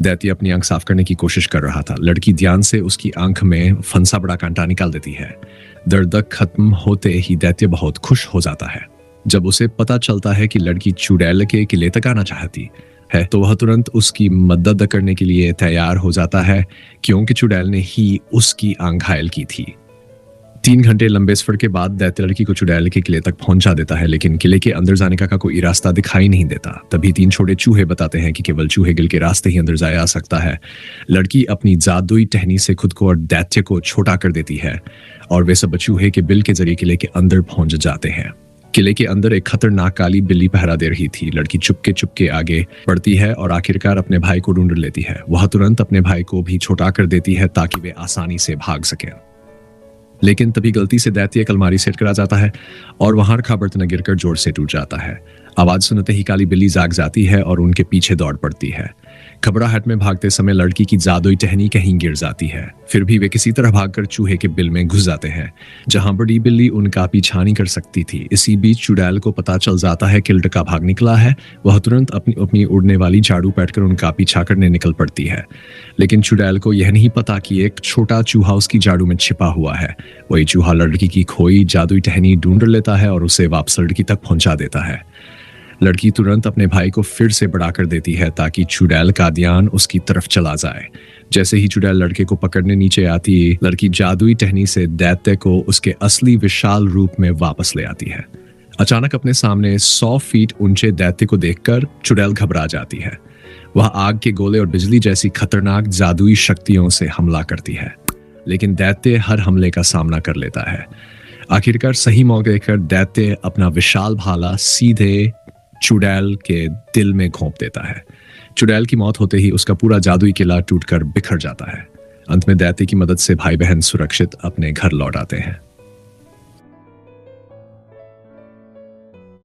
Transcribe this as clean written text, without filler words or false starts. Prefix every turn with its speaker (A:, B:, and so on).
A: दैत्य अपनी आंख साफ करने की कोशिश कर रहा था। लड़की ध्यान से उसकी आंख में फंसा बड़ा कांटा निकाल देती है। दर्द खत्म होते ही दैत्य बहुत खुश हो जाता है। जब उसे पता चलता है कि लड़की चुड़ैल के किले तक आना चाहती है तो वह तुरंत उसकी मदद करने के लिए तैयार हो जाता है, क्योंकि चुड़ैल ने ही उसकी आंख घायल की थी। 3 घंटे लंबे सफर के बाद दैत्य लड़की को चुड़ैल के किले तक पहुंचा देता है, लेकिन किले के अंदर जाने का कोई रास्ता दिखाई नहीं देता। तभी 3 छोटे चूहे बताते हैं कि केवल चूहे गिल के रास्ते ही अंदर जाया जा सकता है। लड़की अपनी जादुई टहनी से खुद को और दैत्य को छोटा कर देती है और वे सब चूहे के बिल के जरिए किले के अंदर पहुंच जाते हैं। किले के अंदर एक खतरनाक काली बिल्ली पहरा दे रही थी। लड़की चुपके चुपके आगे बढ़ती है और आखिरकार अपने भाई को ढूंढ लेती है। वह तुरंत अपने भाई को भी छोटा कर देती है ताकि वे आसानी से भाग सकें। लेकिन तभी गलती से दैत्य एक अलमारी सेट करा जाता है और वहां रखा बर्तन गिरकर जोर से टूट जाता है। आवाज सुनते ही काली बिल्ली जाग जाती है और उनके पीछे दौड़ पड़ती है। घबराहट में भागते समय लड़की की जादुई टहनी कहीं गिर जाती है। फिर भी वे किसी तरह भागकर चूहे के बिल में घुस जाते हैं, जहां बड़ी बिल्ली उनका पीछा नहीं कर सकती थी। इसी बीच चुड़ैल को पता चल जाता है कि लड़का भाग निकला है। वह तुरंत अपनी उड़ने वाली झाड़ू बैठकर उनका पीछा करने निकल पड़ती है, लेकिन चुड़ैल को यह नहीं पता कि एक छोटा चूहा उसकी झाड़ू में छिपा हुआ है। वही चूहा लड़की की खोई जादुई टहनी ढूंढ लेता है और उसे वापस लड़की तक पहुंचा देता है। लड़की तुरंत अपने भाई को फिर से बढ़ा कर देती है ताकि चुड़ैल का ध्यान उसकी तरफ चला जाए। जैसे ही चुड़ैल लड़के को पकड़ने नीचे आती, लड़की जादुई टहनी से दैत्य को उसके असली विशाल रूप में वापस ले आती है। अचानक अपने सामने 100 फीट ऊंचे दैत्य को देखकर चुड़ैल घबरा जाती है। वह आग के गोले और बिजली जैसी खतरनाक जादुई शक्तियों से हमला करती है, लेकिन दैत्य हर हमले का सामना कर लेता है। आखिरकार सही मौके देखकर दैत्य अपना विशाल भाला सीधे चुड़ैल के दिल में घोंप देता है। चुड़ैल की मौत होते ही उसका पूरा जादुई किला टूटकर बिखर जाता है। अंत में दैत्य की मदद से भाई बहन सुरक्षित अपने घर लौट आते हैं।